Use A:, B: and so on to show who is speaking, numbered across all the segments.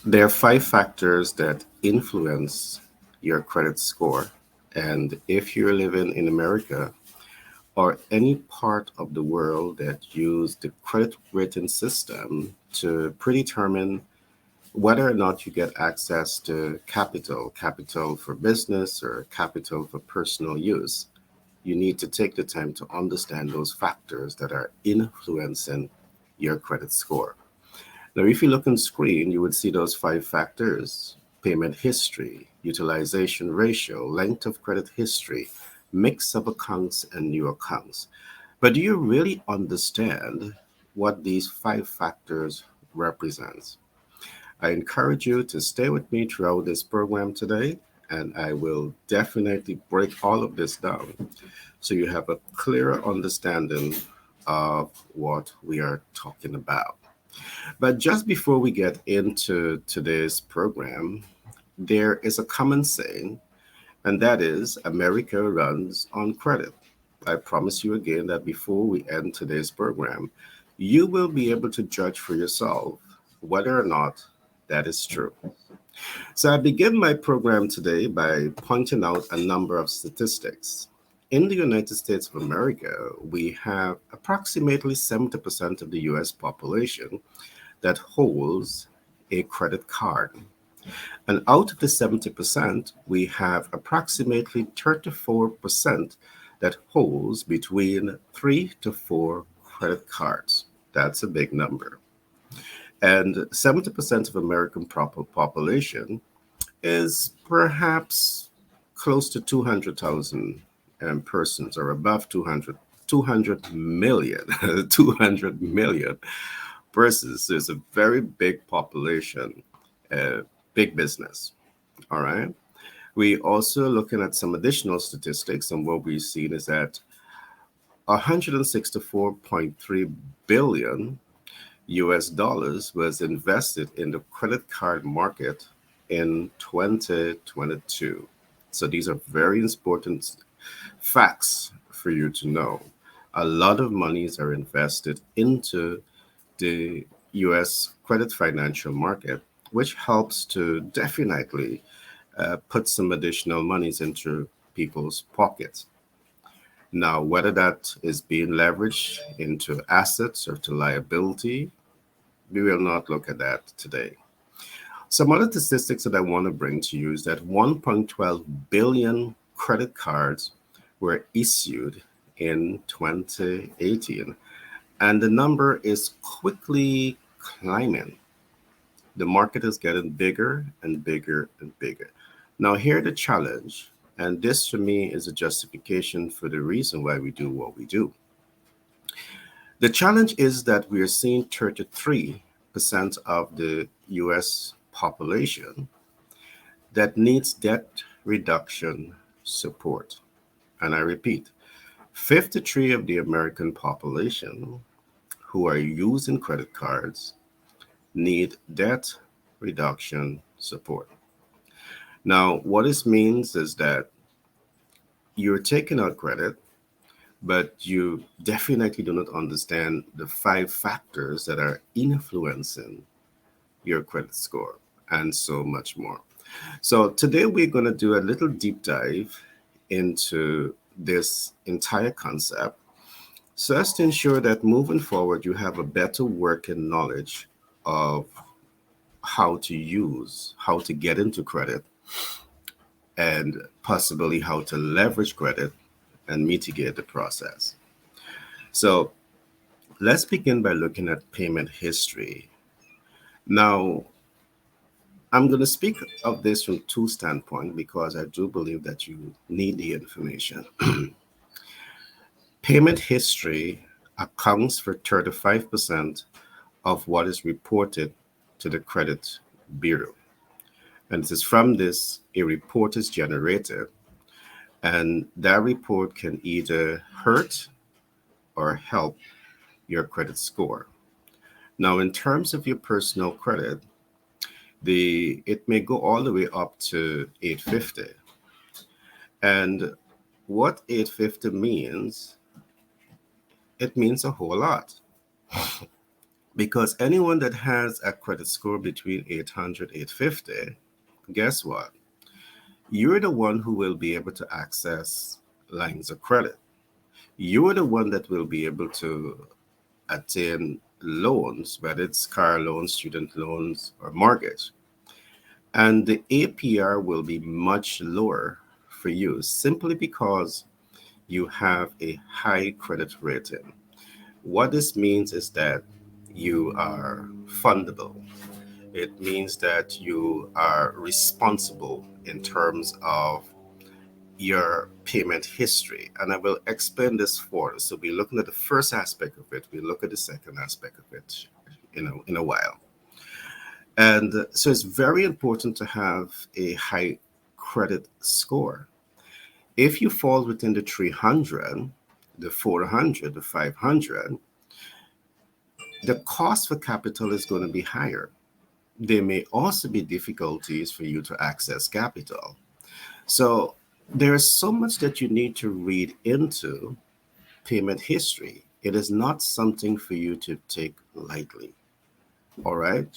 A: There are five factors that influence your credit score. And if you're living in America or any part of the world that use the credit rating system to predetermine whether or not you get access to capital for business or capital for personal use, you need to take the time to understand those factors that are influencing your credit score. Now, if you look on screen, you would see those five factors: payment history, utilization ratio, length of credit history, mix of accounts, and new accounts. But do you really understand what these five factors represents? I encourage you to stay with me throughout this program today, and I will definitely break all of this down so you have a clearer understanding of what we are talking about. But just before we get into today's program, there is a common saying, and that is America runs on credit. I promise you again that before we end today's program, you will be able to judge for yourself whether or not that is true. So I begin my program today by pointing out a number of statistics. In the United States of America, we have approximately 70% of the US population that holds a credit card. And out of the 70%, we have approximately 34% that holds between three to four credit cards. That's a big number. And 70% of American population is perhaps close to 200,000 persons or above 200 million, 200 million persons. There's a very big population, uh, big business. All right. We also looking at some additional statistics, and what we've seen is that 164.3 billion US dollars was invested in the credit card market in 2022. So these are very important facts for you to know. A lot of monies are invested into the US credit financial market, which helps to definitely put some additional monies into people's pockets. Now, whether that is being leveraged into assets or to liability, we will not look at that today. Some other statistics that I want to bring to you is that 1.12 billion credit cards were issued in 2018, and the number is quickly climbing. The market is getting bigger and bigger and bigger. Now, here the challenge, and this for me is a justification for the reason why we do what we do. The challenge is that we are seeing 33% of the US population that needs debt reduction support. And I repeat, 53 of the American population who are using credit cards need debt reduction support. Now, what this means is that you're taking out credit, but you definitely do not understand the five factors that are influencing your credit score and so much more. So, today we're going to do a little deep dive into this entire concept so as to ensure that moving forward you have a better working knowledge of how to get into credit, and possibly how to leverage credit and mitigate the process. So let's begin by looking at payment history. Now, I'm going to speak of this from two standpoints because I do believe that you need the information. Payment history accounts for 35% of what is reported to the credit bureau. And it is from this a report is generated, and that report can either hurt or help your credit score. Now, in terms of your personal credit, the it may go all the way up to 850. And what 850 means, it means a whole lot Because anyone that has a credit score between 800, 850, guess what? You're the one who will be able to access lines of credit. You're the one that will be able to attain loans, whether it's car loans, student loans, or mortgage. And the APR will be much lower for you simply because you have a high credit rating. What this means is that you are fundable. It means that you are responsible in terms of your payment history. And I will explain this for us. So we're looking at the first aspect of it. We look at the second aspect of it, in a while. And so it's very important to have a high credit score. If you fall within the 300, the 400, the 500, the cost for capital is going to be higher. There may also be difficulties for you to access capital. So there is so much that you need to read into payment history. It is not something for you to take lightly. All right.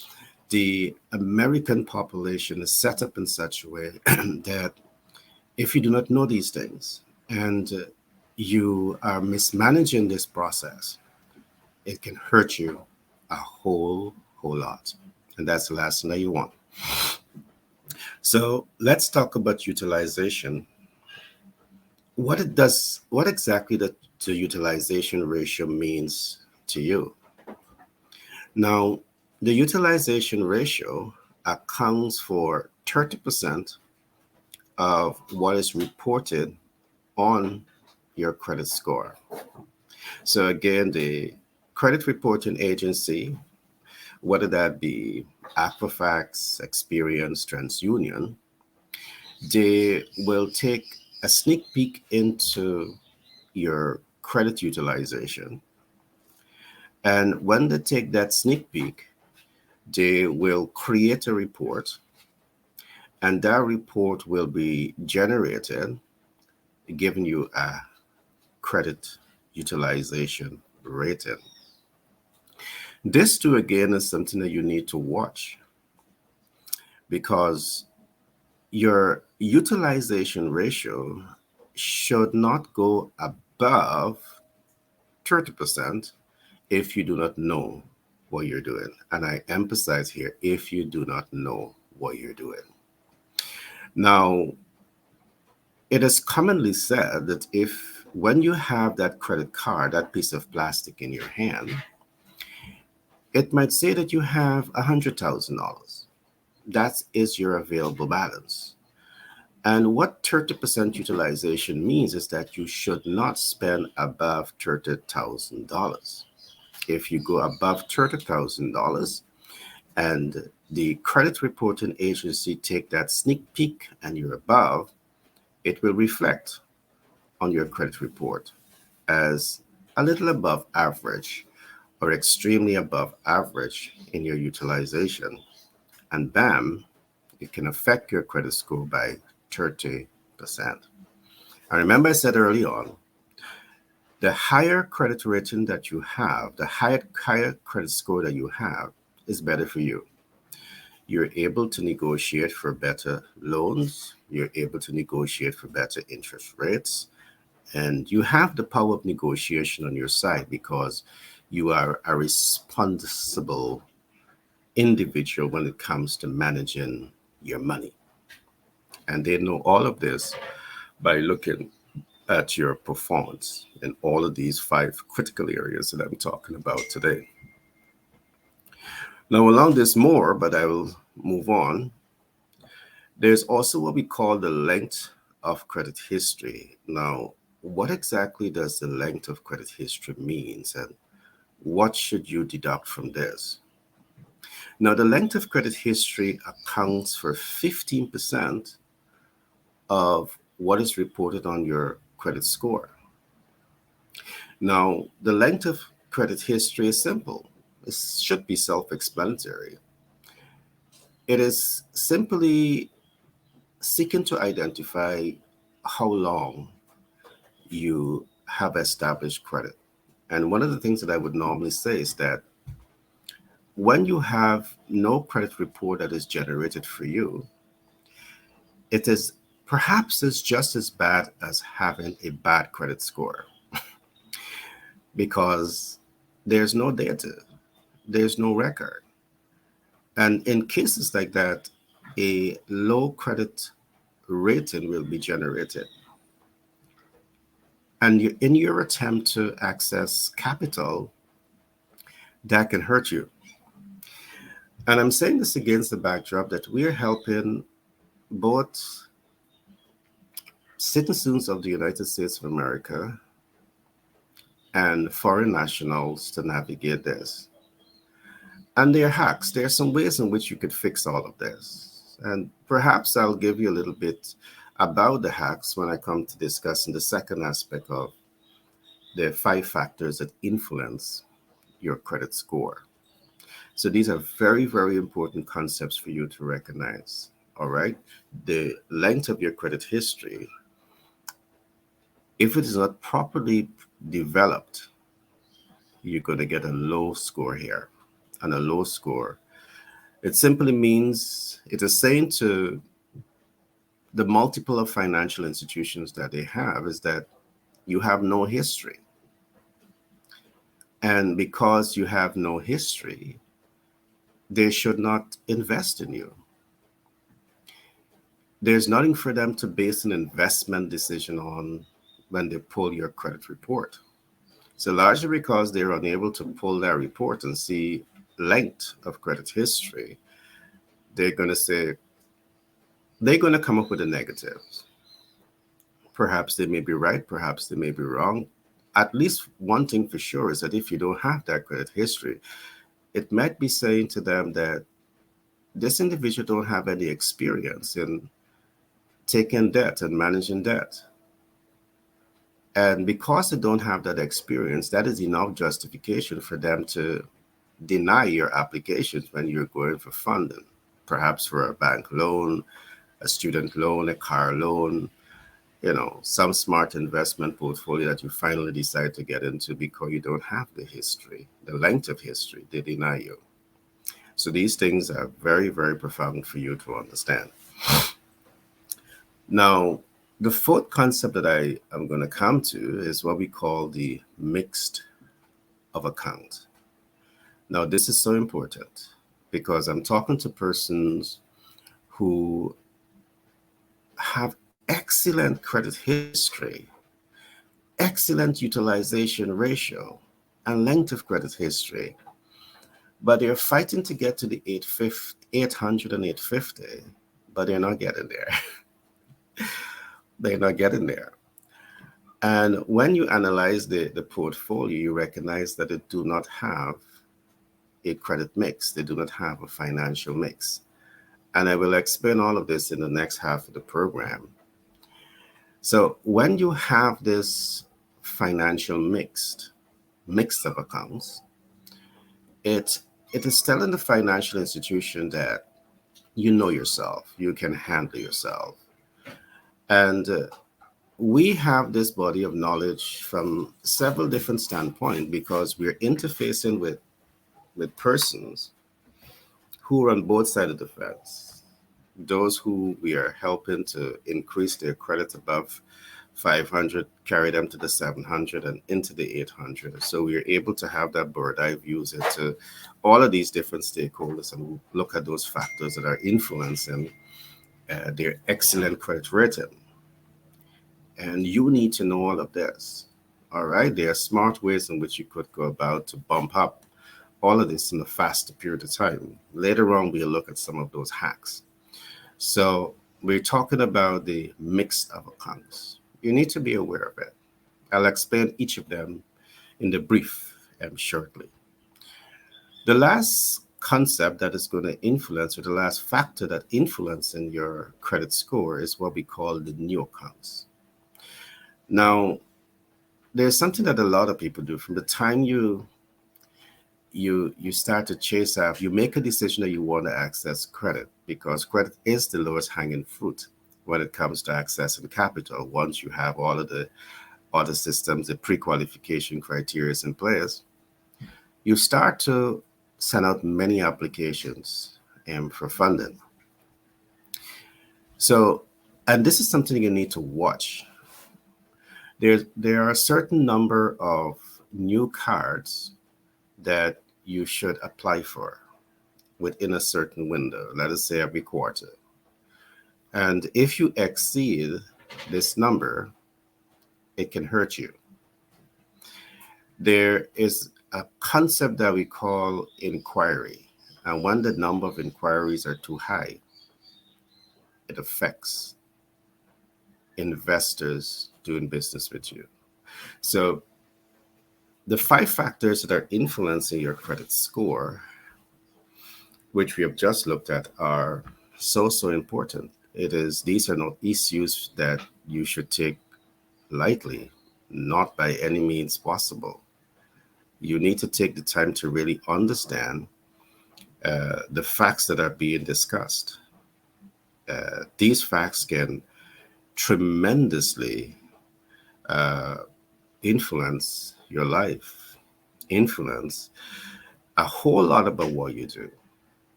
A: The American population is set up in such a way that if you do not know these things and you are mismanaging this process, it can hurt you a whole lot. And that's the last thing that you want. So let's talk about utilization. What exactly the utilization ratio means to you? Now, the utilization ratio accounts for 30% of what is reported on your credit score. So again, the credit reporting agency, whether that be Equifax, Experience, TransUnion, they will take a sneak peek into your credit utilization. And when they take that sneak peek, they will create a report, and that report will be generated, giving you a credit utilization rating. This, too, again, is something that you need to watch because your utilization ratio should not go above 30% if you do not know what you're doing. And I emphasize here, if you do not know what you're doing. Now, it is commonly said that if when you have that credit card, that piece of plastic in your hand, it might say that you have $100,000. That is your available balance. And what 30% utilization means is that you should not spend above $30,000. If you go above $30,000 and the credit reporting agency take that sneak peek and you're above, it will reflect on your credit report as a little above average or extremely above average in your utilization. And bam, it can affect your credit score by 30%. I remember I said early on, the higher credit rating that you have, the higher credit score that you have is better for you. You're able to negotiate for better loans, you're able to negotiate for better interest rates, and you have the power of negotiation on your side because you are a responsible individual when it comes to managing your money. And they know all of this by looking at your performance in all of these five critical areas that I'm talking about today. Now, along this more, but I will move on. There's also what we call the length of credit history. Now, what exactly does the length of credit history means, and what should you deduct from this? Now, the length of credit history accounts for 15% of what is reported on your credit score. Now, the length of credit history is simple. It should be self-explanatory. It is simply seeking to identify how long you have established credit. And one of the things that I would normally say is that when you have no credit report that is generated for you, it is perhaps is just as bad as having a bad credit score because there's no data, there's no record. And in cases like that, a low credit rating will be generated. And in your attempt to access capital, that can hurt you. And I'm saying this against the backdrop that we're helping both citizens of the United States of America and foreign nationals to navigate this. And there are hacks. There are some ways in which you could fix all of this. And perhaps I'll give you a little bit about the hacks when I come to discussing the second aspect of the 5 factors that influence your credit score. So these are very, very important concepts for you to recognize. All right. The length of your credit history, if it is not properly developed, you're going to get a low score here. And a low score, it simply means it is saying to the multiple of financial institutions that they have is that you have no history. And because you have no history, they should not invest in you. There's nothing for them to base an investment decision on when they pull your credit report. So largely because they're unable to pull that report and see length of credit history, they're going to say, they're going to come up with the negatives. Perhaps they may be right, perhaps they may be wrong. At least one thing for sure is that if you don't have that credit history, it might be saying to them that this individual don't have any experience in taking debt and managing debt. And because they don't have that experience, that is enough justification for them to deny your applications when you're going for funding, perhaps for a bank loan, a student loan, a car loan, some smart investment portfolio that you finally decide to get into because you don't have the history, the length of history, they deny you. So these things are very, very profound for you to understand. Now, the fourth concept that I am going to come to is what we call the mixed of account. Now, this is so important because I'm talking to persons who have excellent credit history, excellent utilization ratio, and length of credit history, but they're fighting to get to the 800 and 850, but they're not getting there. They're not getting there. And when you analyze the portfolio, you recognize that they do not have a credit mix. They do not have a financial mix. And I will explain all of this in the next half of the program. So when you have this financial mix of accounts, it is telling the financial institution that you know yourself, you can handle yourself. And we have this body of knowledge from several different standpoints because we're interfacing with persons who are on both sides of the fence. Those who we are helping to increase their credit above 500, carry them to the 700 and into the 800. So we are able to have that bird eye views into all of these different stakeholders and look at those factors that are influencing their excellent credit rating. And you need to know all of this. All right. There are smart ways in which you could go about to bump up all of this in a faster period of time. Later on, we'll look at some of those hacks. So we're talking about the mix of accounts. You need to be aware of it. I'll explain each of them in the brief shortly. The last concept that is going to influence, or the last factor that influences your credit score, is what we call the new accounts. Now, there's something that a lot of people do from the time you start to chase after, you make a decision that you want to access credit because credit is the lowest hanging fruit when it comes to accessing capital. Once you have all of the other systems, the pre-qualification criteria in place, you start to send out many applications for funding. So, and this is something you need to watch. There are a certain number of new cards that you should apply for within a certain window, let us say every quarter. And if you exceed this number, it can hurt you. There is a concept that we call inquiry. And when the number of inquiries are too high, it affects investors doing business with you. So the 5 factors that are influencing your credit score, which we have just looked at, are so important. These are not issues that you should take lightly, not by any means possible. You need to take the time to really understand the facts that are being discussed. These facts can tremendously uh, influence your life, influence a whole lot about what you do.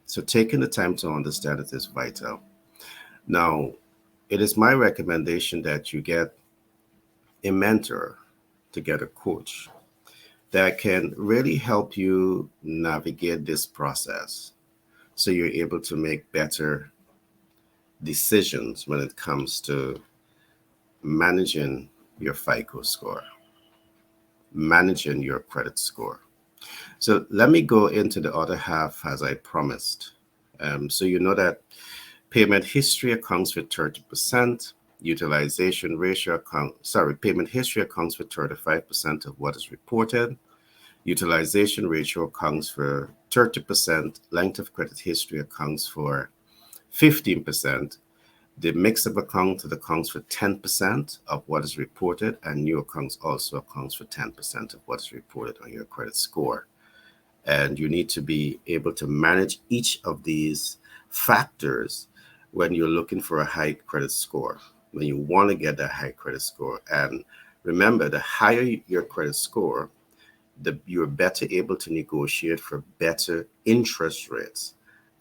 A: So taking the time to understand it is vital. Now, it is my recommendation that you get a mentor, to get a coach that can really help you navigate this process so you're able to make better decisions when it comes to managing your FICO score, managing your credit score. So let me go into the other half as I promised. So you know that payment history accounts for 30%. Payment history accounts for 35% of what is reported. Utilization ratio accounts for 30%. Length of credit history accounts for 15%. The mix-up account accounts for 10% of what is reported, and new accounts also accounts for 10% of what is reported on your credit score. And you need to be able to manage each of these factors when you're looking for a high credit score, when you want to get that high credit score. And remember, the higher your credit score, you're better able to negotiate for better interest rates.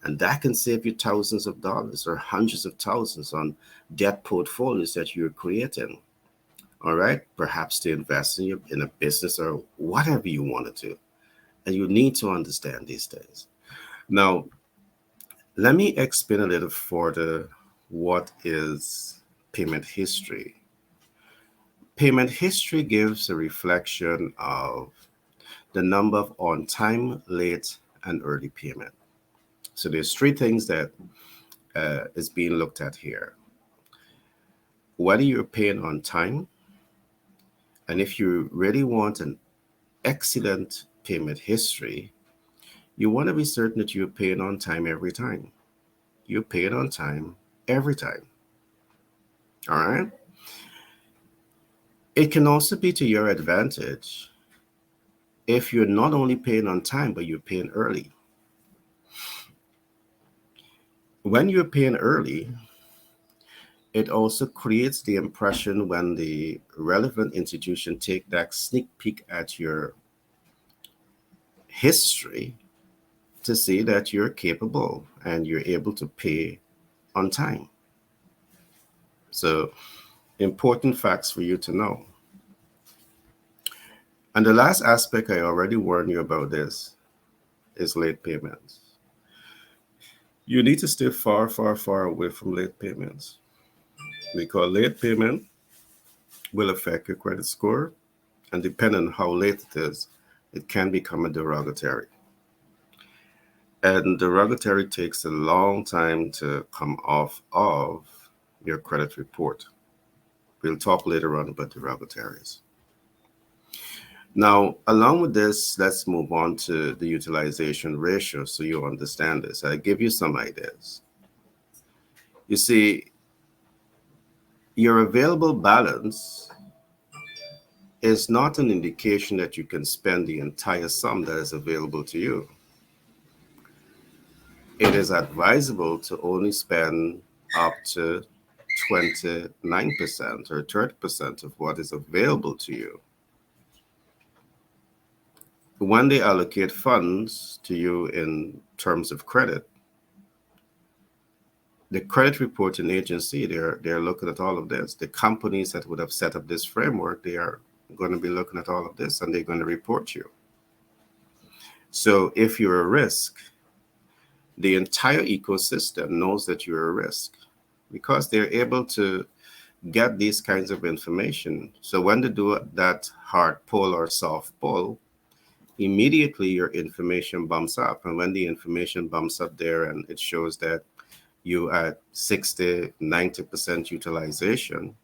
A: And that can save you thousands of dollars or hundreds of thousands on debt portfolios that you're creating. All right. Perhaps to invest in a business or whatever you want to do. And you need to understand these things. Now, let me explain a little further what is payment history. Payment history gives a reflection of the number of on time, late, and early payment. So there's 3 things that is being looked at here. Whether you're paying on time, and if you really want an excellent payment history, you want to be certain that you're paying on time every time. You're paying on time every time. All right. It can also be to your advantage if you're not only paying on time, but you're paying early. When you're paying early, it also creates the impression when the relevant institution take that sneak peek at your history to see that you're capable and you're able to pay on time. So, important facts for you to know. And the last aspect, I already warned you about this, is late payments. You need to stay far, far, far away from late payments, because late payment will affect your credit score, and depending on how late it is, it can become a derogatory. And derogatory takes a long time to come off of your credit report. We'll talk later on about derogatories. Now, along with this, let's move on to the utilization ratio so you understand this. I give you some ideas. You see, your available balance is not an indication that you can spend the entire sum that is available to you. It is advisable to only spend up to 29% or 30% of what is available to you. When they allocate funds to you in terms of credit, the credit reporting agency, they're looking at all of this. The companies that would have set up this framework, they are going to be looking at all of this and they're going to report you. So if you're a risk, the entire ecosystem knows that you're a risk because they're able to get these kinds of information. So when they do that hard pull or soft pull, immediately your information bumps up. And when the information bumps up there and it shows that you at 60, 90% utilization,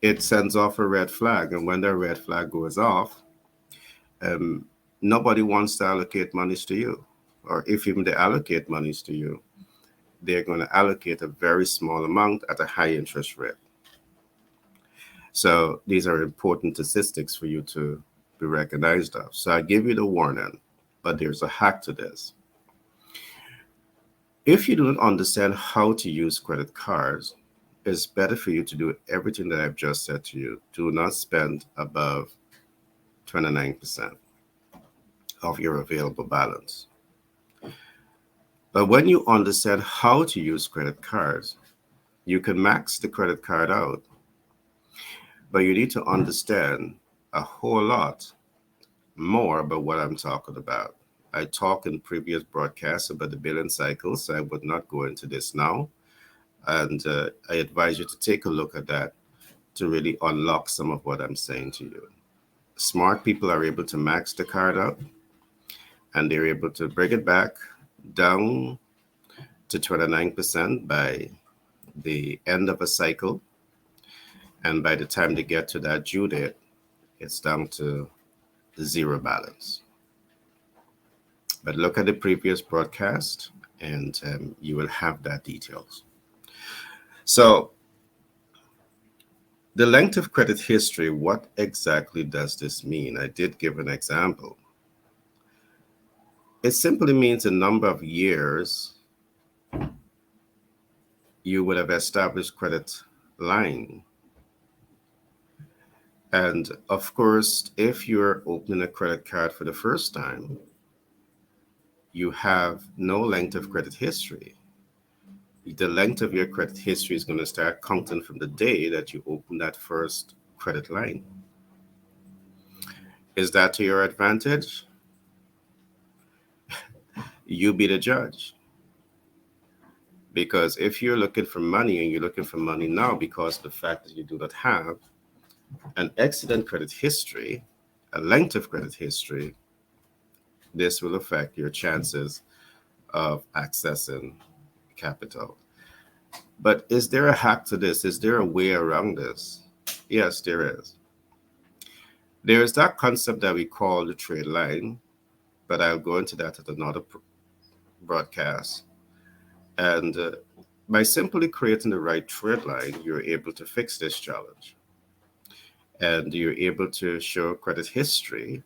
A: it sends off a red flag. And when that red flag goes off, um, nobody wants to allocate monies to you. Or if even they allocate monies to you, they're going to allocate a very small amount at a high interest rate. So these are important statistics for you to be recognized of. So I give you the warning, but there's a hack to this. If you don't understand how to use credit cards, it's better for you to do everything that I've just said to you. Do not spend above 29% of your available balance. But when you understand how to use credit cards, you can max the credit card out, but you need to understand a whole lot more about what I'm talking about. I talked in previous broadcasts about the billing cycle, so I would not go into this now. And I advise you to take a look at that to really unlock some of what I'm saying to you. Smart people are able to max the card out and they're able to bring it back down to 29% by the end of a cycle. And by the time they get to that due date, it's down to zero balance. But look at the previous broadcast and you will have that details. So the length of credit history, what exactly does this mean? I did give an example. It simply means the number of years you would have established credit line. And of course, if you're opening a credit card for the first time, you have no length of credit history. The length of your credit history is going to start counting from the day that you open that first credit line. Is that to your advantage? You be the judge. Because if you're looking for money and you're looking for money now because of the fact that you do not have an excellent credit history, a length of credit history, this will affect your chances of accessing capital. But is there a hack to this? Is there a way around this? Yes, there is. There is that concept that we call the trade line, but I'll go into that at another broadcast. And by simply creating the right trade line, you're able to fix this challenge. And you're able to show credit history,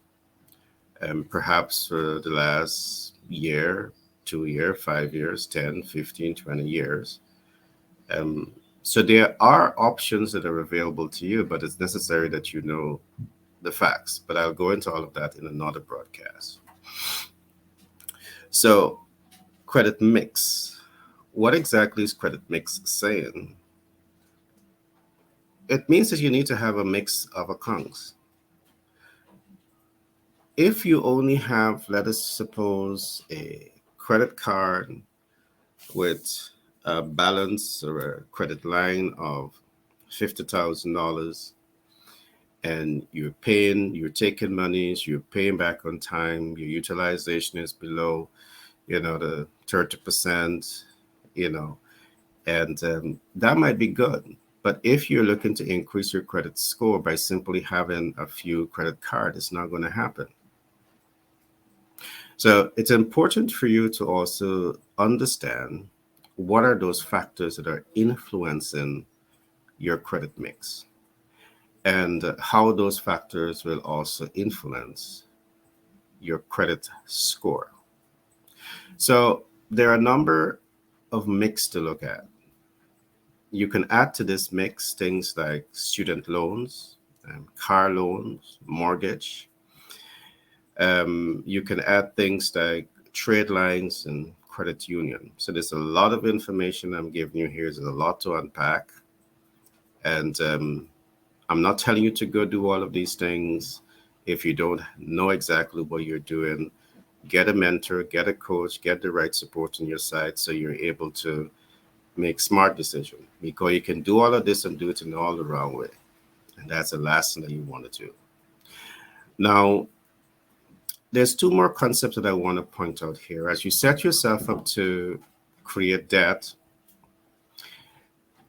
A: perhaps for the last year, 2 year, 5 years, 10, 15, 20 years. So there are options that are available to you, but it's necessary that you know the facts. But I'll go into all of that in another broadcast. So credit mix. What exactly is credit mix saying? It means that you need to have a mix of accounts. If you only have, let us suppose, a credit card with a balance or a credit line of $50,000 and you're taking monies, you're paying back on time, your utilization is below, the 30%, and that might be good. But if you're looking to increase your credit score by simply having a few credit cards, it's not going to happen. So it's important for you to also understand what are those factors that are influencing your credit mix and how those factors will also influence your credit score. So there are a number of mix to look at. You can add to this mix things like student loans, car loans, mortgage. You can add things like trade lines and credit union. So there's a lot of information I'm giving you here. There's a lot to unpack. And I'm not telling you to go do all of these things if you don't know exactly what you're doing. Get a mentor, get a coach, get the right support on your side so you're able to make smart decisions. Because you can do all of this and do it in all the wrong way. And that's the last thing that you want to do. Now, there's two more concepts that I want to point out here. As you set yourself up to create debt,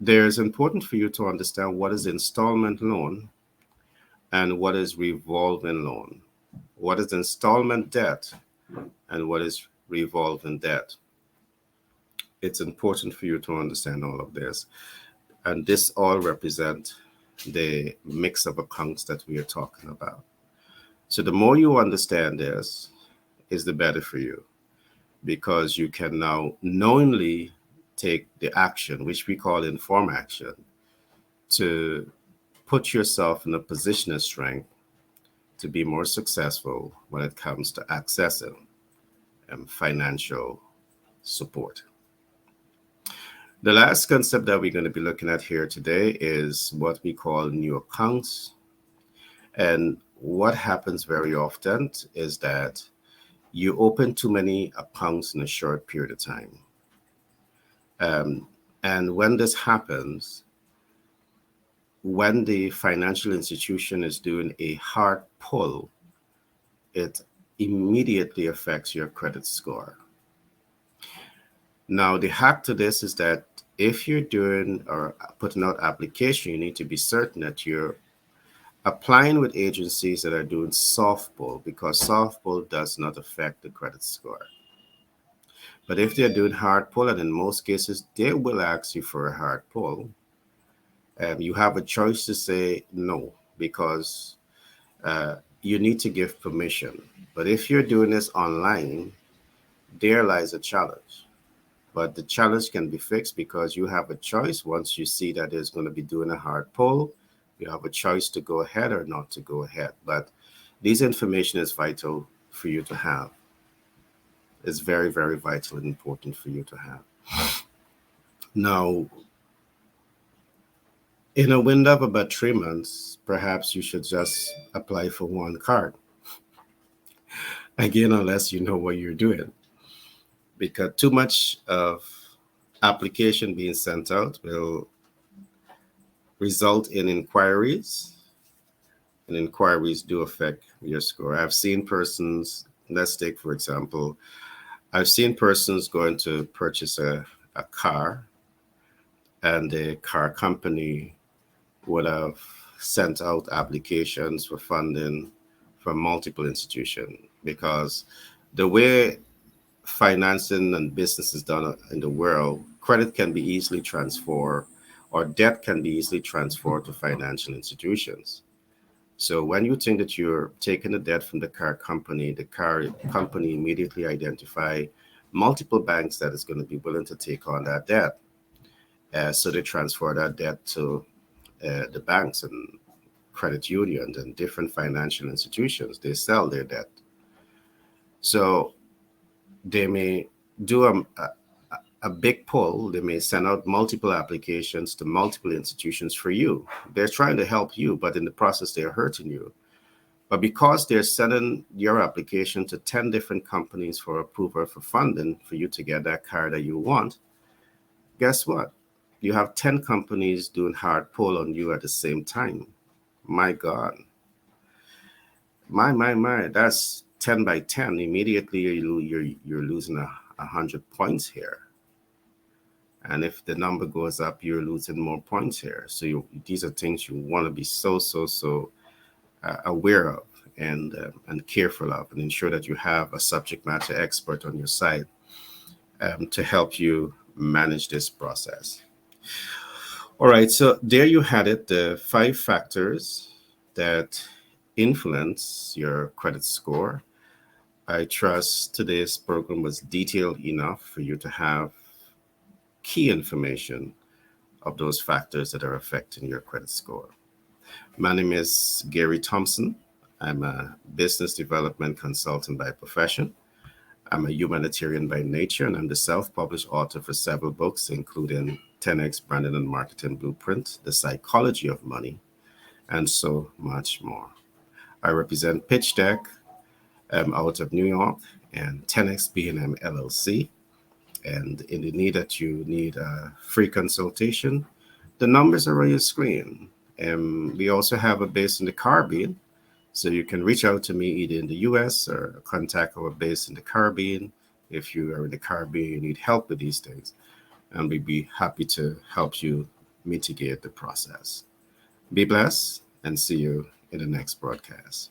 A: there's important for you to understand what is installment loan and what is revolving loan. What is installment debt and what is revolving debt? It's important for you to understand all of this. And this all represent the mix of accounts that we are talking about. So the more you understand this, is the better for you because you can now knowingly take the action, which we call informed action, to put yourself in a position of strength to be more successful when it comes to accessing financial support. The last concept that we're going to be looking at here today is what we call new accounts. And what happens very often is that you open too many accounts in a short period of time. And when this happens, when the financial institution is doing a hard pull, it immediately affects your credit score. Now, the hack to this is that if you're doing or putting out application, you need to be certain that you're applying with agencies that are doing soft pull because soft pull does not affect the credit score. But if they're doing hard pull, and in most cases, they will ask you for a hard pull, you have a choice to say no because you need to give permission. But if you're doing this online, there lies a challenge. But the challenge can be fixed because you have a choice. Once you see that it's going to be doing a hard pull, you have a choice to go ahead or not to go ahead. But this information is vital for you to have. It's very, very vital and important for you to have. Now, in a window of about 3 months, perhaps you should just apply for one card. Again, unless you know what you're doing. Because too much of application being sent out will result in inquiries, and inquiries do affect your score. I've seen persons, let's take for example, I've seen persons going to purchase a car, and the car company would have sent out applications for funding from multiple institutions because the way financing and business is done in the world, credit can be easily transferred or debt can be easily transferred to financial institutions. So when you think that you're taking the debt from the car company immediately identify multiple banks that is going to be willing to take on that debt. So they transfer that debt to the banks and credit unions and different financial institutions. They sell their debt. So they may do a big pull. They may send out multiple applications to multiple institutions for you. They're trying to help you, but in the process, they're hurting you. But because they're sending your application to 10 different companies for approval for funding for you to get that car that you want, guess what? You have 10 companies doing hard pull on you at the same time. My God. My. That's 10 by 10. Immediately, you're losing 100 points here. And if the number goes up, you're losing more points here. So these are things you want to be so aware of and careful of, and ensure that you have a subject matter expert on your side to help you manage this process. All right, so there you had it, the 5 factors that influence your credit score. I trust today's program was detailed enough for you to have key information of those factors that are affecting your credit score. My name is Gary Thompson. I'm a business development consultant by profession. I'm a humanitarian by nature, and I'm the self published author for several books, including 10x Branding and Marketing Blueprint, The Psychology of Money, and so much more. I represent Pitch Deck out of New York and 10x B&M LLC. And in the need that you need a free consultation, the numbers are on your screen. We also have a base in the Caribbean, so you can reach out to me either in the US or contact our base in the Caribbean. If you are in the Caribbean, you need help with these things, and we'd be happy to help you mitigate the process. Be blessed and see you in the next broadcast.